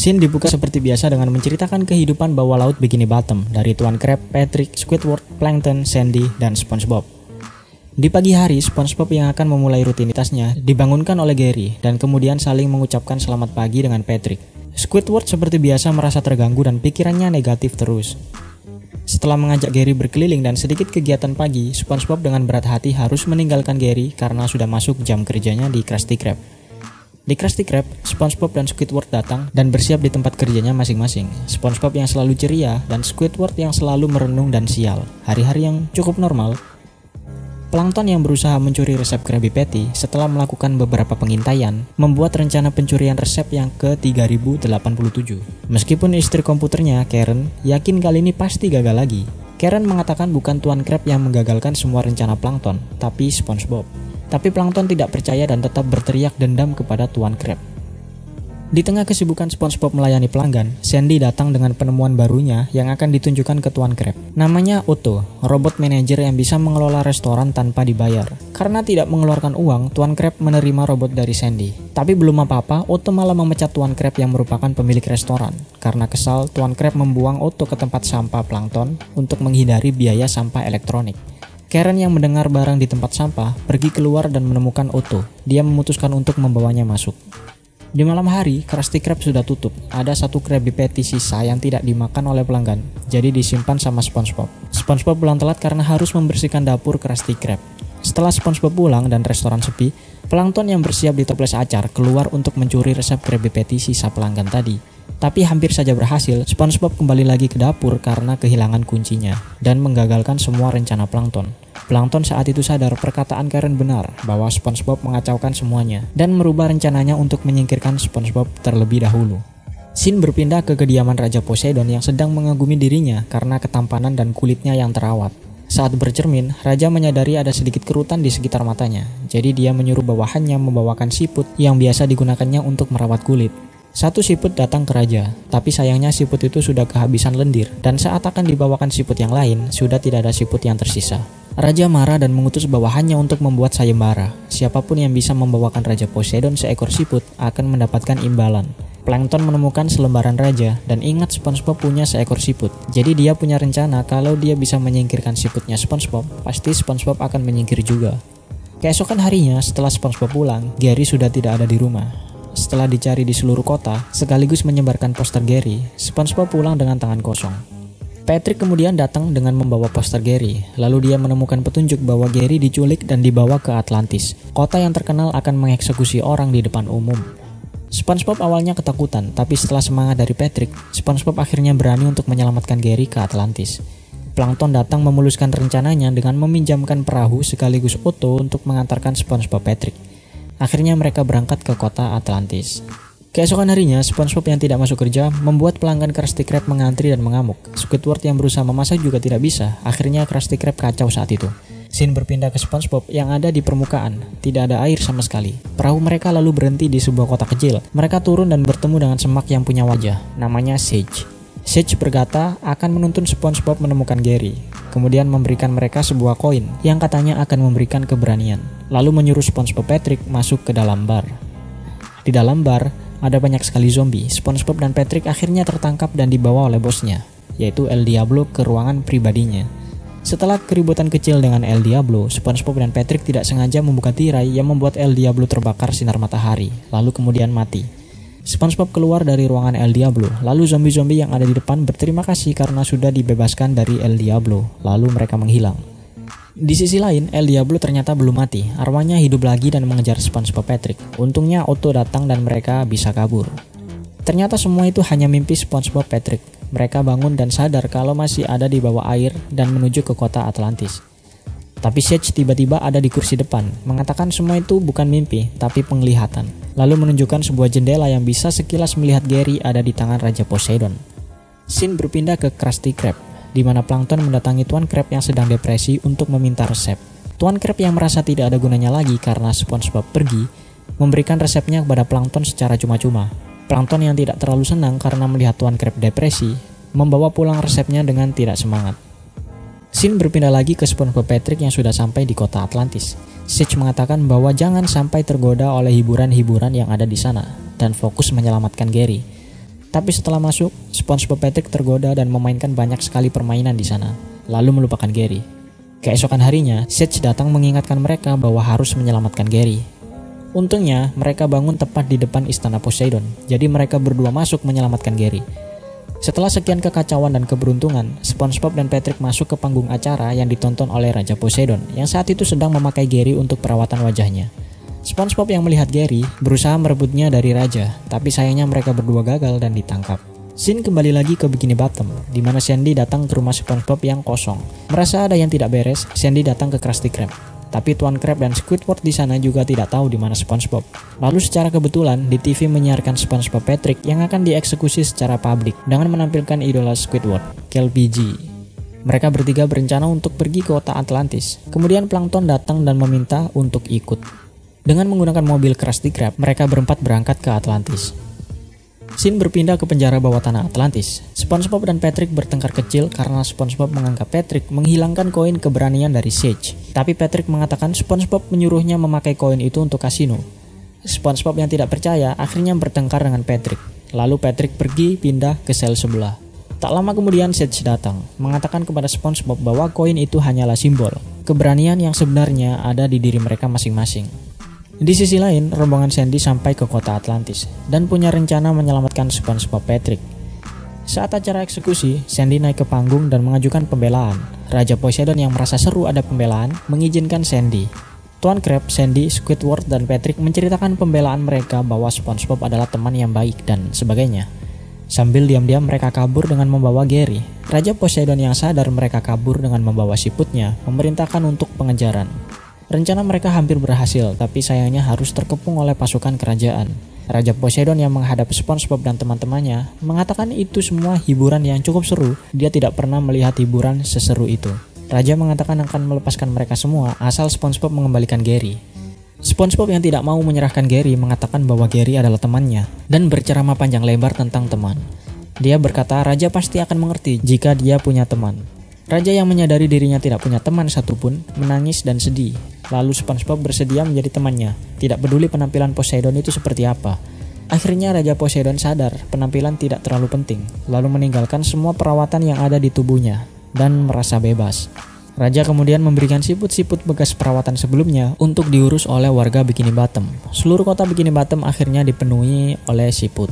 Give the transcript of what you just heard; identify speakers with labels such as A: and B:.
A: Scene dibuka seperti biasa dengan menceritakan kehidupan bawah laut Bikini Bottom dari Tuan Crab, Patrick, Squidward, Plankton, Sandy, dan SpongeBob. Di pagi hari, SpongeBob yang akan memulai rutinitasnya dibangunkan oleh Gary dan kemudian saling mengucapkan selamat pagi dengan Patrick. Squidward seperti biasa merasa terganggu dan pikirannya negatif terus. Setelah mengajak Gary berkeliling dan sedikit kegiatan pagi, SpongeBob dengan berat hati harus meninggalkan Gary karena sudah masuk jam kerjanya di Krusty Krab. Di Krusty Krab, SpongeBob dan Squidward datang dan bersiap di tempat kerjanya masing-masing. SpongeBob yang selalu ceria dan Squidward yang selalu merenung dan sial. Hari-hari yang cukup normal. Plankton yang berusaha mencuri resep Krabby Patty setelah melakukan beberapa pengintaian membuat rencana pencurian resep yang ke-3087. Meskipun istri komputernya, Karen, yakin kali ini pasti gagal lagi. Karen mengatakan bukan Tuan Crab yang menggagalkan semua rencana Plankton, tapi SpongeBob. Tapi Plankton tidak percaya dan tetap berteriak dendam kepada Tuan Crab. Di tengah kesibukan SpongeBob melayani pelanggan, Sandy datang dengan penemuan barunya yang akan ditunjukkan ke Tuan Crab. Namanya Otto, robot manajer yang bisa mengelola restoran tanpa dibayar. Karena tidak mengeluarkan uang, Tuan Crab menerima robot dari Sandy. Tapi belum apa-apa, Otto malah memecat Tuan Crab yang merupakan pemilik restoran. Karena kesal, Tuan Crab membuang Otto ke tempat sampah Plankton untuk menghindari biaya sampah elektronik. Karen yang mendengar barang di tempat sampah pergi keluar dan menemukan Otto. Dia memutuskan untuk membawanya masuk. Di malam hari, Krusty Krab sudah tutup. Ada satu Krabby Patty sisa yang tidak dimakan oleh pelanggan, jadi disimpan sama SpongeBob. SpongeBob pulang telat karena harus membersihkan dapur Krusty Krab. Setelah SpongeBob pulang dan restoran sepi, Plankton yang bersiap di toples acar keluar untuk mencuri resep Krabby Patty sisa pelanggan tadi. Tapi hampir saja berhasil, SpongeBob kembali lagi ke dapur karena kehilangan kuncinya dan menggagalkan semua rencana Plankton. Plankton saat itu sadar perkataan Karen benar bahwa SpongeBob mengacaukan semuanya dan merubah rencananya untuk menyingkirkan SpongeBob terlebih dahulu. Scene berpindah ke kediaman Raja Poseidon yang sedang mengagumi dirinya karena ketampanan dan kulitnya yang terawat. Saat bercermin, Raja menyadari ada sedikit kerutan di sekitar matanya, jadi dia menyuruh bawahannya membawakan siput yang biasa digunakannya untuk merawat kulit. Satu siput datang ke Raja, tapi sayangnya siput itu sudah kehabisan lendir, dan saat akan dibawakan siput yang lain, sudah tidak ada siput yang tersisa. Raja marah dan mengutus bawahannya untuk membuat sayembara. Siapapun yang bisa membawakan Raja Poseidon seekor siput akan mendapatkan imbalan. Plankton menemukan selembaran raja dan ingat SpongeBob punya seekor siput. Jadi dia punya rencana kalau dia bisa menyingkirkan siputnya SpongeBob, pasti SpongeBob akan menyingkir juga. Keesokan harinya, setelah SpongeBob pulang, Gary sudah tidak ada di rumah. Setelah dicari di seluruh kota, sekaligus menyebarkan poster Gary, SpongeBob pulang dengan tangan kosong. Patrick kemudian datang dengan membawa poster Gary, lalu dia menemukan petunjuk bahwa Gary diculik dan dibawa ke Atlantis, kota yang terkenal akan mengeksekusi orang di depan umum. SpongeBob awalnya ketakutan, tapi setelah semangat dari Patrick, SpongeBob akhirnya berani untuk menyelamatkan Gary ke Atlantis. Plankton datang memuluskan rencananya dengan meminjamkan perahu sekaligus Otto untuk mengantarkan SpongeBob Patrick. Akhirnya mereka berangkat ke kota Atlantis. Keesokan harinya, SpongeBob yang tidak masuk kerja membuat pelanggan Krusty Krab mengantri dan mengamuk. Squidward yang berusaha memasak juga tidak bisa. Akhirnya Krusty Krab kacau saat itu. Scene berpindah ke SpongeBob yang ada di permukaan. Tidak ada air sama sekali. Perahu mereka lalu berhenti di sebuah kota kecil. Mereka turun dan bertemu dengan semak yang punya wajah. Namanya Sage. Sage berkata akan menuntun SpongeBob menemukan Gary. Kemudian memberikan mereka sebuah koin yang katanya akan memberikan keberanian. Lalu menyuruh SpongeBob Patrick masuk ke dalam bar. Di dalam bar, ada banyak sekali zombie. SpongeBob dan Patrick akhirnya tertangkap dan dibawa oleh bosnya, yaitu El Diablo, ke ruangan pribadinya. Setelah keributan kecil dengan El Diablo, SpongeBob dan Patrick tidak sengaja membuka tirai yang membuat El Diablo terbakar sinar matahari, lalu kemudian mati. SpongeBob keluar dari ruangan El Diablo, lalu zombie-zombie yang ada di depan berterima kasih karena sudah dibebaskan dari El Diablo, lalu mereka menghilang. Di sisi lain, El Diablo ternyata belum mati, arwahnya hidup lagi dan mengejar SpongeBob Patrick. Untungnya Otto datang dan mereka bisa kabur. Ternyata semua itu hanya mimpi SpongeBob Patrick. Mereka bangun dan sadar kalau masih ada di bawah air dan menuju ke kota Atlantis. Tapi Sage tiba-tiba ada di kursi depan, mengatakan semua itu bukan mimpi, tapi penglihatan. Lalu menunjukkan sebuah jendela yang bisa sekilas melihat Gary ada di tangan Raja Poseidon. Scene berpindah ke Krusty Krab, di mana Plankton mendatangi Tuan Crab yang sedang depresi untuk meminta resep. Tuan Crab yang merasa tidak ada gunanya lagi karena SpongeBob pergi, memberikan resepnya kepada Plankton secara cuma-cuma. Plankton yang tidak terlalu senang karena melihat Tuan Crab depresi, membawa pulang resepnya dengan tidak semangat. Scene berpindah lagi ke SpongeBob Patrick yang sudah sampai di kota Atlantis. Sage mengatakan bahwa jangan sampai tergoda oleh hiburan-hiburan yang ada di sana dan fokus menyelamatkan Gary. Tapi setelah masuk, SpongeBob Patrick tergoda dan memainkan banyak sekali permainan di sana, lalu melupakan Gary. Keesokan harinya, Sedge datang mengingatkan mereka bahwa harus menyelamatkan Gary. Untungnya, mereka bangun tepat di depan istana Poseidon, jadi mereka berdua masuk menyelamatkan Gary. Setelah sekian kekacauan dan keberuntungan, SpongeBob dan Patrick masuk ke panggung acara yang ditonton oleh Raja Poseidon, yang saat itu sedang memakai Gary untuk perawatan wajahnya. SpongeBob yang melihat Gary berusaha merebutnya dari Raja, tapi sayangnya mereka berdua gagal dan ditangkap. Scene kembali lagi ke Bikini Bottom, di mana Sandy datang ke rumah SpongeBob yang kosong. Merasa ada yang tidak beres, Sandy datang ke Krusty Krab. Tapi Tuan Krab dan Squidward di sana juga tidak tahu di mana SpongeBob. Lalu secara kebetulan di TV menyiarkan SpongeBob Patrick yang akan dieksekusi secara publik dengan menampilkan idola Squidward, Kel PG. Mereka bertiga berencana untuk pergi ke kota Atlantis. Kemudian Plankton datang dan meminta untuk ikut. Dengan menggunakan mobil Krusty Krab, mereka berempat berangkat ke Atlantis. Scene berpindah ke penjara bawah tanah Atlantis. SpongeBob dan Patrick bertengkar kecil karena SpongeBob menganggap Patrick menghilangkan koin keberanian dari Sedge. Tapi Patrick mengatakan SpongeBob menyuruhnya memakai koin itu untuk kasino. SpongeBob yang tidak percaya akhirnya bertengkar dengan Patrick. Lalu Patrick pergi pindah ke sel sebelah. Tak lama kemudian Sedge datang, mengatakan kepada SpongeBob bahwa koin itu hanyalah simbol keberanian yang sebenarnya ada di diri mereka masing-masing. Di sisi lain, rombongan Sandy sampai ke kota Atlantis dan punya rencana menyelamatkan SpongeBob Patrick. Saat acara eksekusi, Sandy naik ke panggung dan mengajukan pembelaan. Raja Poseidon yang merasa seru ada pembelaan mengizinkan Sandy. Tuan Krab, Sandy, Squidward, dan Patrick menceritakan pembelaan mereka bahwa SpongeBob adalah teman yang baik dan sebagainya. Sambil diam-diam mereka kabur dengan membawa Gary. Raja Poseidon yang sadar mereka kabur dengan membawa siputnya memerintahkan untuk pengejaran. Rencana mereka hampir berhasil, tapi sayangnya harus terkepung oleh pasukan kerajaan. Raja Poseidon yang menghadapi SpongeBob dan teman-temannya mengatakan itu semua hiburan yang cukup seru. Dia tidak pernah melihat hiburan seseru itu. Raja mengatakan akan melepaskan mereka semua asal SpongeBob mengembalikan Gary. SpongeBob yang tidak mau menyerahkan Gary mengatakan bahwa Gary adalah temannya dan berceramah panjang lebar tentang teman. Dia berkata raja pasti akan mengerti jika dia punya teman. Raja yang menyadari dirinya tidak punya teman satupun menangis dan sedih. Lalu SpongeBob bersedia menjadi temannya, tidak peduli penampilan Poseidon itu seperti apa. Akhirnya Raja Poseidon sadar penampilan tidak terlalu penting, lalu meninggalkan semua perawatan yang ada di tubuhnya dan merasa bebas. Raja kemudian memberikan siput-siput bekas perawatan sebelumnya untuk diurus oleh warga Bikini Bottom. Seluruh kota Bikini Bottom akhirnya dipenuhi oleh siput.